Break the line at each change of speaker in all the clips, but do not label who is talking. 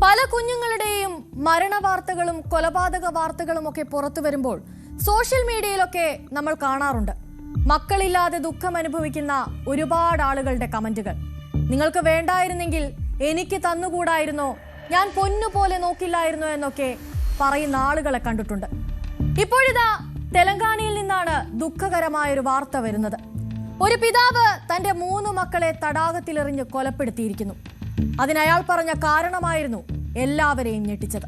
പല കുഞ്ഞുങ്ങളുടെയും മരണവാർത്തകളും കൊലപാതക വാർത്തകളും ഒക്കെ പുറത്തു വരുമ്പോൾ സോഷ്യൽ മീഡിയയിലൊക്കെ നമ്മൾ കാണാറുണ്ട്. മക്കളില്ലാതെ ദുഃഖം അനുഭവിക്കുന്ന ഒരുപാട് ആളുകളുടെ കമന്റുകൾ. നിങ്ങൾക്ക് വേണ്ടായിരുന്നെങ്കിൽ എനിക്ക് തന്നുകൂടായിരുന്നോ, ഞാൻ പൊന്നുപോലെ നോക്കില്ലായിരുന്നോ എന്നൊക്കെ പറയുന്ന ആളുകളെ കണ്ടിട്ടുണ്ട്. ഇപ്പോഴിതാ തെലങ്കാനയിൽ നിന്നാണ് ദുഃഖകരമായൊരു വാർത്ത വരുന്നത്. ഒരു പിതാവ് തന്റെ 3 മക്കളെ തടാകത്തിലെറിഞ്ഞ് കൊലപ്പെടുത്തിയിരിക്കുന്നു. അതിനയാൾ പറഞ്ഞ കാരണമായിരുന്നു എല്ലാവരെയും ഞെട്ടിച്ചത്.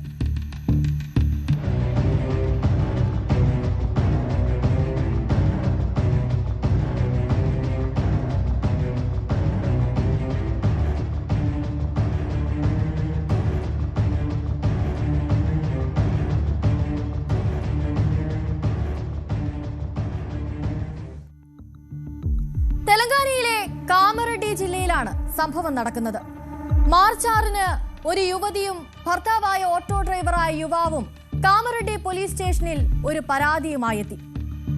തെലങ്കാനയിലെ കാമറഡി ജില്ലയിലാണ് സംഭവം നടക്കുന്നത്. മാർച്ച് 6-ന് ഒരു യുവതിയും ഭർത്താവായ ഓട്ടോ ഡ്രൈവറായ യുവാവും കാമറഡി പോലീസ് സ്റ്റേഷനിൽ ഒരു പരാതിയുമായി എത്തി.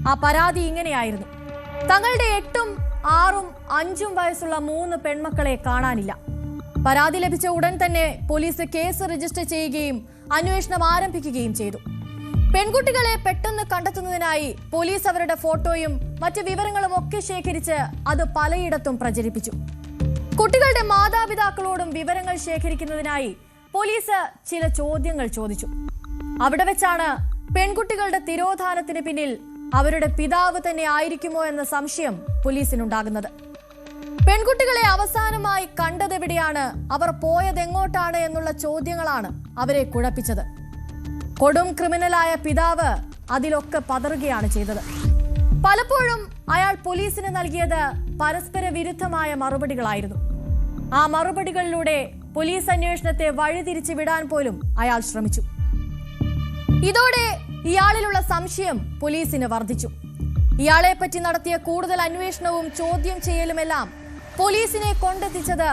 ആ പരാതി ഇങ്ങനെയായിരുന്നു: തങ്ങളുടെ 8ഉം 6ഉം 5ഉം വയസ്സുള്ള 3 പെൺമക്കളെ കാണാനില്ല. പരാതി ലഭിച്ച ഉടൻ തന്നെ പോലീസ് കേസ് രജിസ്റ്റർ ചെയ്യുകയും അന്വേഷണം ആരംഭിക്കുകയും ചെയ്തു. പെൺകുട്ടികളെ പെട്ടെന്ന് കണ്ടെത്തുന്നതിനായി പോലീസ് അവരുടെ ഫോട്ടോയും മറ്റു വിവരങ്ങളും ഒക്കെ ശേഖരിച്ച് അത് പലയിടത്തും പ്രചരിപ്പിച്ചു. കുട്ടികളുടെ മാതാപിതാക്കളോടും വിവരങ്ങൾ ശേഖരിക്കുന്നതിനായി പോലീസ് ചില ചോദ്യങ്ങൾ ചോദിച്ചു. അവിടെ വെച്ചാണ് പെൺകുട്ടികളുടെ തിരോധാനത്തിന് പിന്നിൽ അവരുടെ പിതാവ് തന്നെ ആയിരിക്കുമോ എന്ന സംശയം പോലീസിനുണ്ടാകുന്നത്. പെൺകുട്ടികളെ അവസാനമായി കണ്ടതെവിടെയാണ്, അവർ പോയതെങ്ങോട്ടാണ് എന്നുള്ള ചോദ്യങ്ങളാണ് അവരെ കുഴപ്പിച്ചത്. കൊടും ക്രിമിനലായ പിതാവ് അതിലൊക്കെ പതറുകയാണ് ചെയ്തത്. പലപ്പോഴും അയാൾ പോലീസിന് നൽകിയത് പരസ്പര വിരുദ്ധമായ മറുപടികളായിരുന്നു. ആ മറുപടികളിലൂടെ പോലീസ് അന്വേഷണത്തെ വഴിതിരിച്ചു വിടാൻ പോലും അയാൾ ശ്രമിച്ചു. ഇതോടെ ഇയാളിലുള്ള സംശയം പോലീസിന് വർദ്ധിച്ചു. ഇയാളെ പറ്റി നടത്തിയ കൂടുതൽ അന്വേഷണവും ചോദ്യം ചെയ്യലുമെല്ലാം പോലീസിനെ കൊണ്ടെത്തിച്ചത്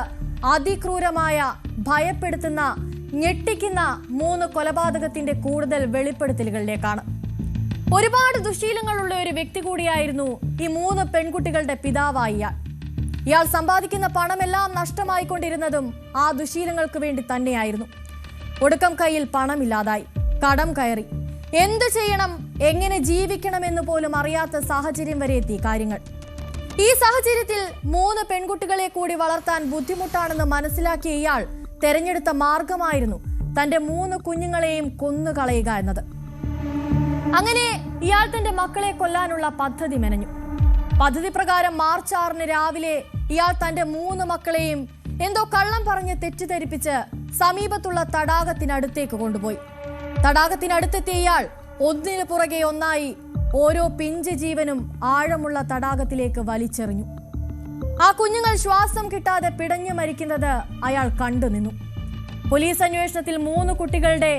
അതിക്രൂരമായ, ഭയപ്പെടുത്തുന്ന, ഞെട്ടിക്കുന്ന 3 കൊലപാതകത്തിന്റെ കൂടുതൽ വെളിപ്പെടുത്തലുകളിലേക്കാണ്. ഒരുപാട് ദുശീലങ്ങളുള്ള ഒരു വ്യക്തി കൂടിയായിരുന്നു ഈ 3 പെൺകുട്ടികളുടെ പിതാവായ ഇയാൾ. സമ്പാദിക്കുന്ന പണമെല്ലാം നഷ്ടമായിക്കൊണ്ടിരുന്നതും ആ ദുശീലങ്ങൾക്ക് വേണ്ടി തന്നെയായിരുന്നു. ഒടുക്കം കയ്യിൽ പണമില്ലാതായി, കടം കയറി, എന്തു ചെയ്യണം, എങ്ങനെ ജീവിക്കണമെന്ന് പോലും അറിയാത്ത സാഹചര്യം വരെ എത്തി കാര്യങ്ങൾ. ഈ സാഹചര്യത്തിൽ 3 പെൺകുട്ടികളെ കൂടി വളർത്താൻ ബുദ്ധിമുട്ടാണെന്ന് മനസ്സിലാക്കിയ ഇയാൾ തെരഞ്ഞെടുത്ത മാർഗമായിരുന്നു തന്റെ 3 കുഞ്ഞുങ്ങളെയും കൊന്നുകളയുക എന്നത്. അങ്ങനെ ഇയാൾ തന്റെ മക്കളെ കൊല്ലാനുള്ള പദ്ധതി മെനഞ്ഞു. പദ്ധതി പ്രകാരം മാർച്ച് 6-ന് രാവിലെ ഇയാൾ തന്റെ 3 മക്കളെയും എന്തോ കള്ളം പറഞ്ഞ് തെറ്റിദ്ധരിപ്പിച്ച് സമീപത്തുള്ള തടാകത്തിനടുത്തേക്ക് കൊണ്ടുപോയി. തടാകത്തിനടുത്തെത്തിയ ഇയാൾ ഒന്നിനു പുറകെ ഒന്നായി ഓരോ പിഞ്ച് ജീവനും ആഴമുള്ള തടാകത്തിലേക്ക് വലിച്ചെറിഞ്ഞു. ആ കുഞ്ഞുങ്ങൾ ശ്വാസം കിട്ടാതെ പിടഞ്ഞു മരിക്കുന്നത് അയാൾ കണ്ടുനിന്നു. പോലീസ് അന്വേഷണത്തിൽ 3 കുട്ടികളുടെ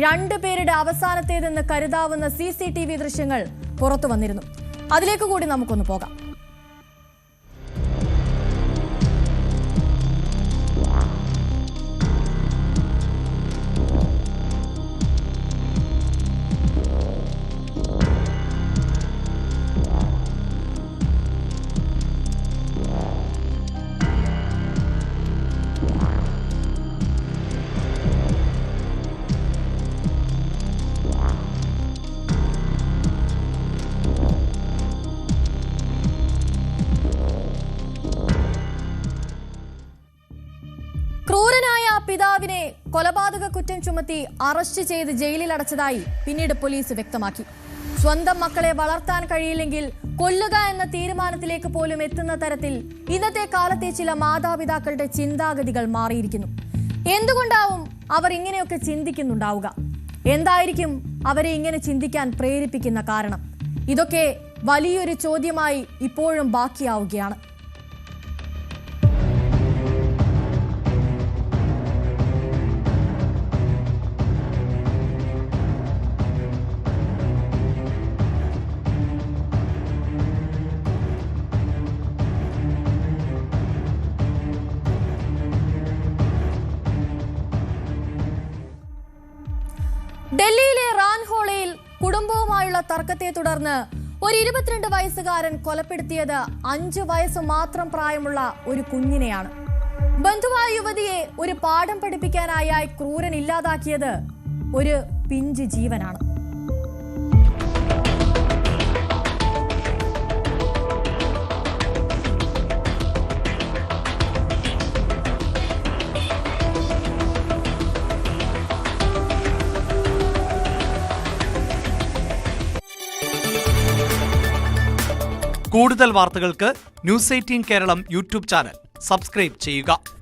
2 പേരുടെ അവസാനത്തേതെന്ന് കരുതാവുന്ന CCTV ദൃശ്യങ്ങൾ പുറത്തു വന്നിരുന്നു. അതിലേക്ക് കൂടി നമുക്കൊന്ന് പോകാം. പിതാവിനെ കൊലപാതക കുറ്റം ചുമത്തി അറസ്റ്റ് ചെയ്ത് ജയിലിൽ അടച്ചതായി പിന്നീട് പോലീസ് വ്യക്തമാക്കി. സ്വന്തം മക്കളെ വളർത്താൻ കഴിയില്ലെങ്കിൽ കൊല്ലുക എന്ന തീരുമാനത്തിലേക്ക് പോലും എത്തുന്ന തരത്തിൽ ഇന്നത്തെ കാലത്തെ ചില മാതാപിതാക്കളുടെ ചിന്താഗതികൾ മാറിയിരിക്കുന്നു. എന്തുകൊണ്ടാവും അവർ ഇങ്ങനെയൊക്കെ ചിന്തിക്കുന്നുണ്ടാവുക? എന്തായിരിക്കും അവരെ ഇങ്ങനെ ചിന്തിക്കാൻ പ്രേരിപ്പിക്കുന്ന കാരണം? ഇതൊക്കെ വലിയൊരു ചോദ്യമായി ഇപ്പോഴും ബാക്കിയാവുകയാണ്. ഡൽഹിയിലെ റാൻഹോളയിൽ കുടുംബവുമായുള്ള തർക്കത്തെ തുടർന്ന് ഒരു 22 വയസ്സുകാരൻ കൊലപ്പെടുത്തിയത് 5 വയസ്സ് മാത്രം പ്രായമുള്ള ഒരു കുഞ്ഞിനെയാണ്. ബന്ധുവായ യുവതിയെ ഒരു പാഠം പഠിപ്പിക്കാനായി ക്രൂരൻ ഇല്ലാതാക്കിയത് ഒരു പിഞ്ച് ജീവനാണ്.
കൂടുതൽ വാർത്തകൾക്ക് news 18 Keralam YouTube channel subscribe ചെയ്യുക.